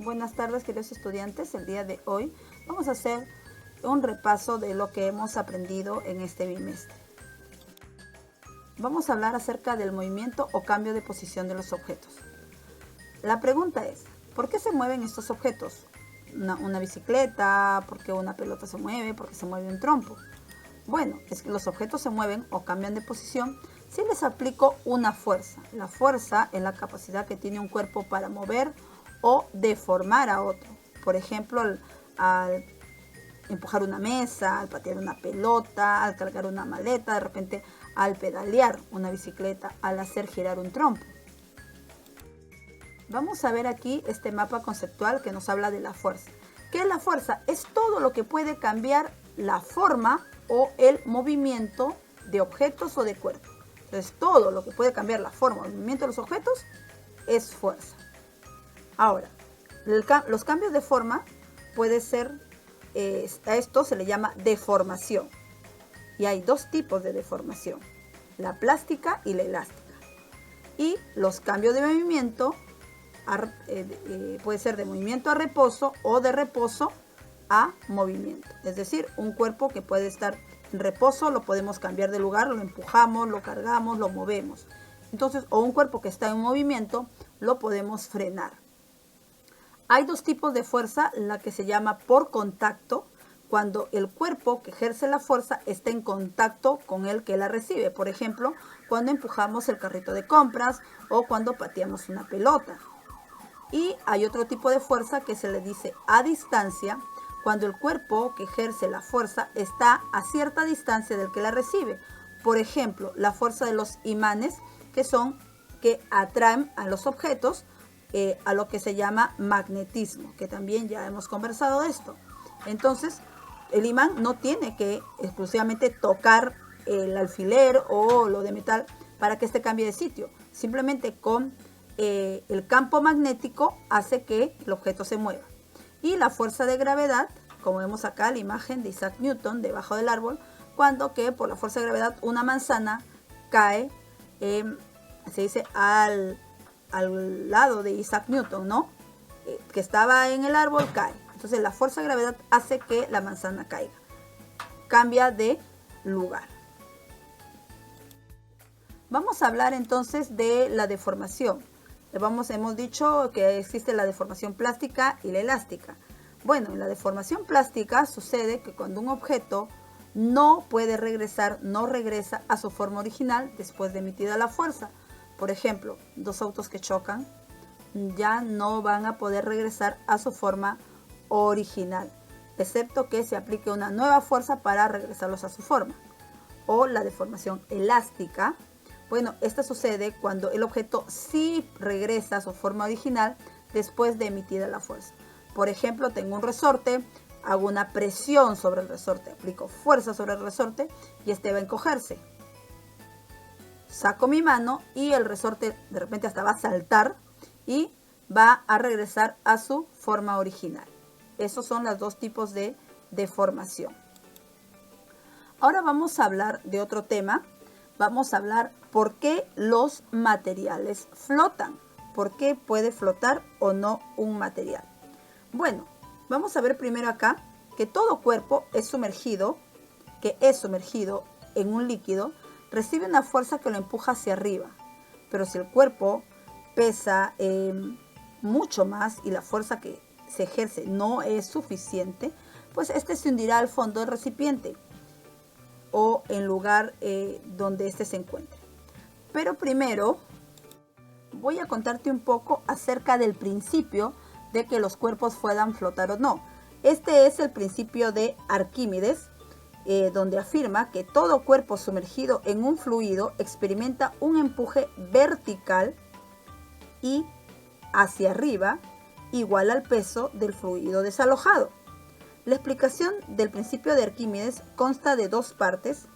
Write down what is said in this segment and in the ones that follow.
Buenas tardes, queridos estudiantes. El día de hoy vamos a hacer un repaso de lo que hemos aprendido en este bimestre. Vamos a hablar acerca del movimiento o cambio de posición de los objetos. La pregunta es, ¿por qué se mueven estos objetos? Una bicicleta, ¿por qué una pelota se mueve? ¿Por qué se mueve un trompo? Bueno, es que los objetos se mueven o cambian de posición si les aplico una fuerza. La fuerza es la capacidad que tiene un cuerpo para mover o deformar a otro. Por ejemplo, al empujar una mesa, al patear una pelota, al cargar una maleta, de repente al pedalear una bicicleta, al hacer girar un trompo. Vamos a ver aquí este mapa conceptual que nos habla de la fuerza. ¿Qué es la fuerza? Es todo lo que puede cambiar la forma o el movimiento de objetos o de cuerpos. Entonces, todo lo que puede cambiar la forma o el movimiento de los objetos es fuerza. Ahora, los cambios de forma puede ser, a esto se le llama deformación. Y hay dos tipos de deformación, la plástica y la elástica. Y los cambios de movimiento puede ser de movimiento a reposo o de reposo a movimiento. Es decir, un cuerpo que puede estar en reposo lo podemos cambiar de lugar, lo empujamos, lo cargamos, lo movemos. Entonces, o un cuerpo que está en movimiento lo podemos frenar. Hay dos tipos de fuerza, la que se llama por contacto, cuando el cuerpo que ejerce la fuerza está en contacto con el que la recibe. Por ejemplo, cuando empujamos el carrito de compras o cuando pateamos una pelota. Y hay otro tipo de fuerza que se le dice a distancia, cuando el cuerpo que ejerce la fuerza está a cierta distancia del que la recibe. Por ejemplo, la fuerza de los imanes, que atraen a los objetos, a lo que se llama magnetismo, que también ya hemos conversado de esto. Entonces, el imán no tiene que exclusivamente tocar el alfiler o lo de metal para que este cambie de sitio. Simplemente con el campo magnético hace que el objeto se mueva. Y la fuerza de gravedad, como vemos acá la imagen de Isaac Newton debajo del árbol, cuando que por la fuerza de gravedad una manzana cae, se dice al lado de Isaac Newton, ¿no? Que estaba en el árbol, cae. Entonces la fuerza de gravedad hace que la manzana caiga. Cambia de lugar. Vamos a hablar entonces de la deformación. Hemos dicho que existe la deformación plástica y la elástica. Bueno, en la deformación plástica sucede que cuando un objeto no puede regresar, no regresa a su forma original después de emitida la fuerza. Por ejemplo, dos autos que chocan ya no van a poder regresar a su forma original, excepto que se aplique una nueva fuerza para regresarlos a su forma. O la deformación elástica. Bueno, esta sucede cuando el objeto sí regresa a su forma original después de emitida la fuerza. Por ejemplo, tengo un resorte, hago una presión sobre el resorte, aplico fuerza sobre el resorte y este va a encogerse. Saco mi mano y el resorte de repente hasta va a saltar y va a regresar a su forma original. Esos son los dos tipos de deformación. Ahora vamos a hablar de otro tema. Vamos a hablar por qué los materiales flotan. ¿Por qué puede flotar o no un material? Bueno, vamos a ver primero acá que todo cuerpo es sumergido en un líquido, recibe una fuerza que lo empuja hacia arriba. Pero si el cuerpo pesa mucho más y la fuerza que se ejerce no es suficiente, pues este se hundirá al fondo del recipiente o en lugar donde este se encuentre. Pero primero voy a contarte un poco acerca del principio de que los cuerpos puedan flotar o no. Este es el principio de Arquímedes, donde afirma que todo cuerpo sumergido en un fluido experimenta un empuje vertical y hacia arriba igual al peso del fluido desalojado. La explicación del principio de Arquímedes consta de dos partes.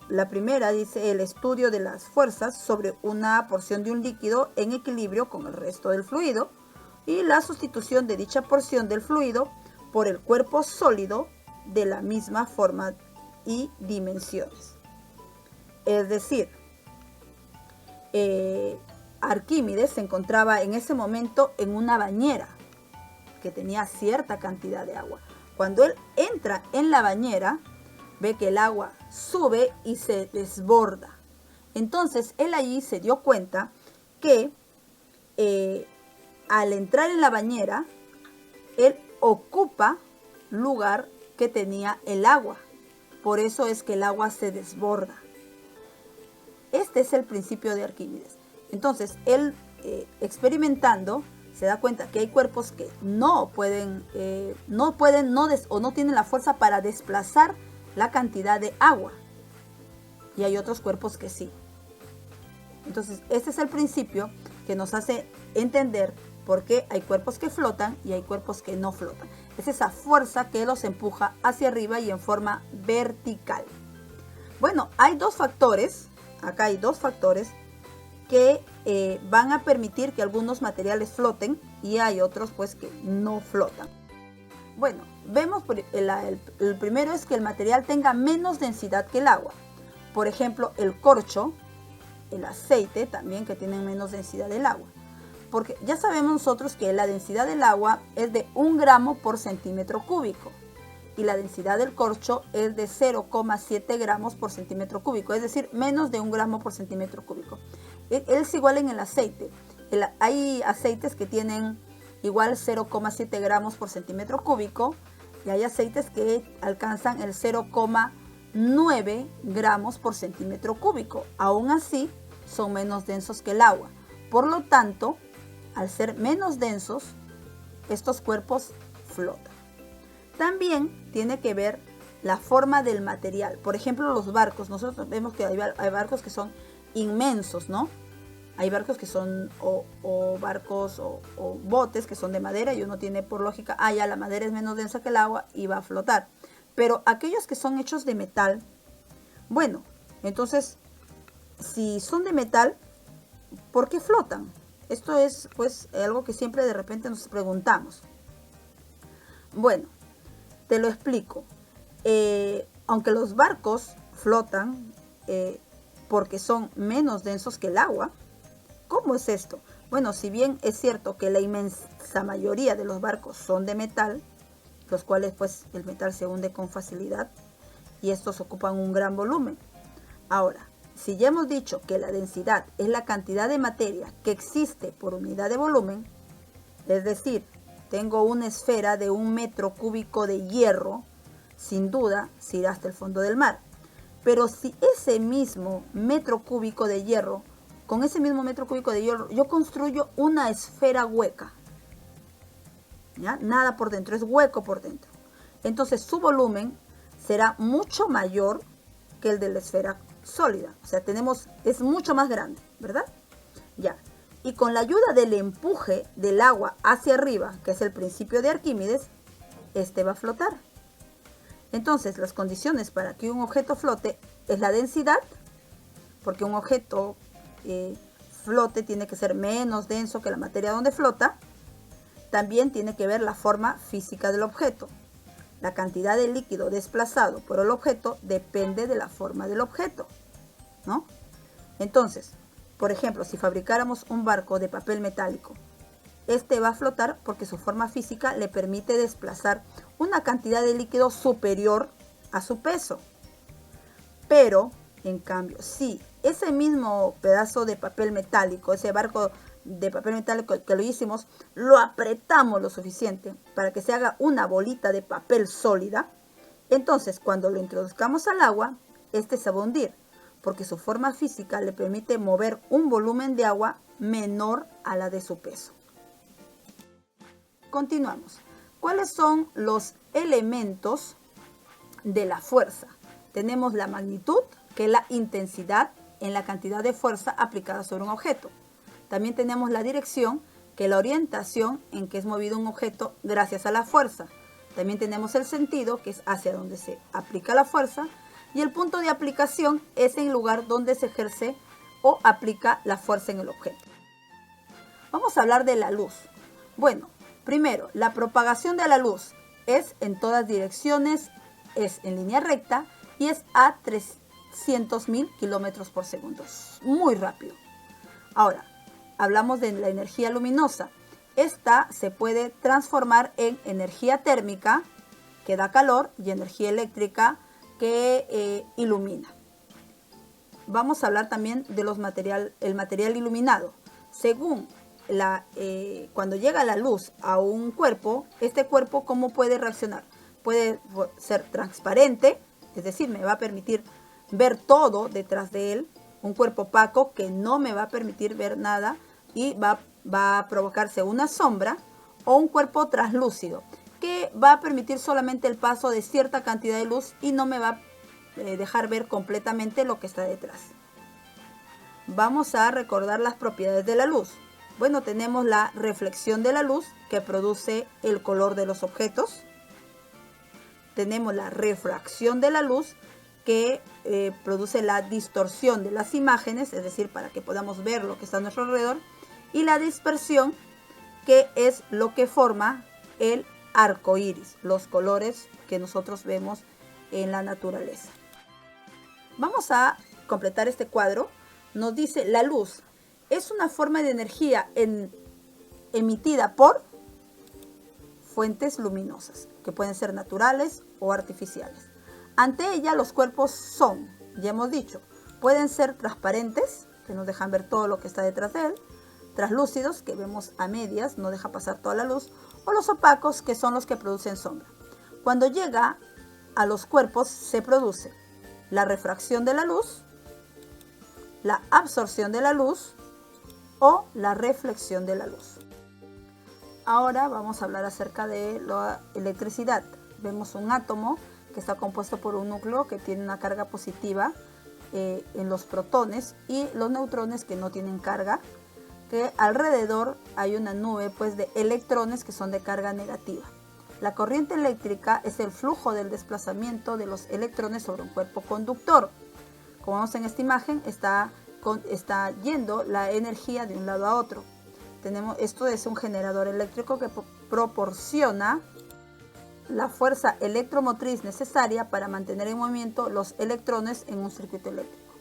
La primera dice el estudio de las fuerzas sobre una porción de un líquido en equilibrio con el resto del fluido y la sustitución de dicha porción del fluido por el cuerpo sólido de la misma forma y dimensiones. Es decir, Arquímedes se encontraba en ese momento en una bañera que tenía cierta cantidad de agua. Cuando él entra en la bañera, ve que el agua sube y se desborda. Entonces él allí se dio cuenta que al entrar en la bañera, él ocupa lugar que tenía el agua. Por eso es que el agua se desborda. Este es el principio de Arquímedes. Entonces, él experimentando se da cuenta que hay cuerpos que no tienen la fuerza para desplazar la cantidad de agua. Y hay otros cuerpos que sí. Entonces, este es el principio que nos hace entender por qué hay cuerpos que flotan y hay cuerpos que no flotan. Es esa fuerza que los empuja hacia arriba y en forma vertical. Bueno, hay dos factores. Acá hay dos factores que van a permitir que algunos materiales floten y hay otros pues que no flotan. Bueno, vemos el primero es que el material tenga menos densidad que el agua. Por ejemplo, el corcho, el aceite también, que tienen menos densidad del agua. Porque ya sabemos nosotros que la densidad del agua es de 1 gramo por centímetro cúbico y la densidad del corcho es de 0,7 gramos por centímetro cúbico, es decir, menos de 1 gramo por centímetro cúbico. Es igual en el aceite. Hay aceites que tienen igual 0,7 gramos por centímetro cúbico y hay aceites que alcanzan el 0,9 gramos por centímetro cúbico. Aún así, son menos densos que el agua. Por lo tanto, al ser menos densos, estos cuerpos flotan. También tiene que ver la forma del material. Por ejemplo, los barcos. Nosotros vemos que hay barcos que son inmensos, ¿no? Hay barcos que son barcos o botes que son de madera y uno tiene por lógica, ya la madera es menos densa que el agua y va a flotar. Pero aquellos que son hechos de metal, bueno, entonces, si son de metal, ¿por qué flotan? Esto es pues algo que siempre de repente nos preguntamos. Bueno, te lo explico. Aunque los barcos flotan porque son menos densos que el agua, ¿cómo es esto? Bueno, si bien es cierto que la inmensa mayoría de los barcos son de metal, los cuales pues el metal se hunde con facilidad y estos ocupan un gran volumen. Ahora, si ya hemos dicho que la densidad es la cantidad de materia que existe por unidad de volumen, es decir, tengo una esfera de 1 metro cúbico de hierro, sin duda se irá hasta el fondo del mar. Pero si ese mismo metro cúbico de hierro, con ese mismo metro cúbico de hierro, yo construyo una esfera hueca, ¿ya? Nada por dentro, es hueco por dentro. Entonces su volumen será mucho mayor que el de la esfera sólida. O sea, es mucho más grande, ¿verdad? Ya. Y con la ayuda del empuje del agua hacia arriba, que es el principio de Arquímedes, este va a flotar. Entonces, las condiciones para que un objeto flote es la densidad, porque un objeto flote tiene que ser menos denso que la materia donde flota. También tiene que ver la forma física del objeto. La cantidad de líquido desplazado por el objeto depende de la forma del objeto, ¿no? Entonces, por ejemplo, si fabricáramos un barco de papel metálico, este va a flotar porque su forma física le permite desplazar una cantidad de líquido superior a su peso. Pero, en cambio, si ese mismo pedazo de papel metálico, ese barco de papel metálico que lo hicimos, lo apretamos lo suficiente para que se haga una bolita de papel sólida, entonces cuando lo introduzcamos al agua, este se va a hundir, porque su forma física le permite mover un volumen de agua menor a la de su peso. Continuamos. ¿Cuáles son los elementos de la fuerza? Tenemos la magnitud, que es la intensidad en la cantidad de fuerza aplicada sobre un objeto. También tenemos la dirección, que es la orientación en que es movido un objeto gracias a la fuerza. También tenemos el sentido, que es hacia donde se aplica la fuerza. Y el punto de aplicación es el lugar donde se ejerce o aplica la fuerza en el objeto. Vamos a hablar de la luz. Bueno, primero, la propagación de la luz es en todas direcciones, es en línea recta y es a 300.000 kilómetros por segundo. Es muy rápido. Ahora, hablamos de la energía luminosa. Esta se puede transformar en energía térmica, que da calor, y energía eléctrica, que ilumina. Vamos a hablar también de el material iluminado. Según cuando llega la luz a un cuerpo, este cuerpo, ¿cómo puede reaccionar? Puede ser transparente, es decir, me va a permitir ver todo detrás de él. Un cuerpo opaco que no me va a permitir ver nada y va a provocarse una sombra, o un cuerpo translúcido que va a permitir solamente el paso de cierta cantidad de luz y no me va a dejar ver completamente lo que está detrás. Vamos a recordar las propiedades de la luz. Bueno, tenemos la reflexión de la luz, que produce el color de los objetos. Tenemos la refracción de la luz, que produce la distorsión de las imágenes, es decir, para que podamos ver lo que está a nuestro alrededor. Y la dispersión, que es lo que forma el arco iris, los colores que nosotros vemos en la naturaleza. Vamos a completar este cuadro. Nos dice: la luz es una forma de energía emitida por fuentes luminosas, que pueden ser naturales o artificiales. Ante ella, los cuerpos son, ya hemos dicho, pueden ser transparentes, que nos dejan ver todo lo que está detrás de él; translúcidos, que vemos a medias, no deja pasar toda la luz; o los opacos, que son los que producen sombra. Cuando llega a los cuerpos, se produce la refracción de la luz, la absorción de la luz o la reflexión de la luz. Ahora vamos a hablar acerca de la electricidad. Vemos un átomo que está compuesto por un núcleo que tiene una carga positiva en los protones, y los neutrones, que no tienen carga, que alrededor hay una nube de electrones que son de carga negativa. La corriente eléctrica es el flujo del desplazamiento de los electrones sobre un cuerpo conductor. Como vemos en esta imagen, está yendo la energía de un lado a otro. Esto es un generador eléctrico que proporciona la fuerza electromotriz necesaria para mantener en movimiento los electrones en un circuito eléctrico.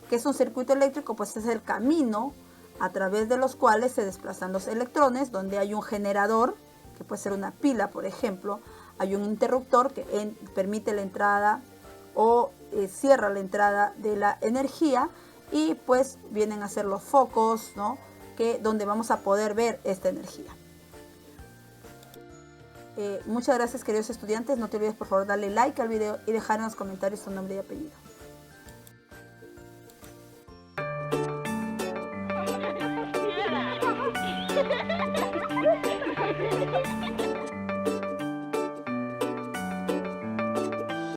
¿Qué es un circuito eléctrico? Pues es el camino a través de los cuales se desplazan los electrones, donde hay un generador, que puede ser una pila, por ejemplo. Hay un interruptor que permite la entrada o cierra la entrada de la energía, y pues vienen a ser los focos, ¿no?, donde vamos a poder ver esta energía. Muchas gracias, queridos estudiantes. No te olvides, por favor, darle like al video y dejar en los comentarios tu nombre y apellido.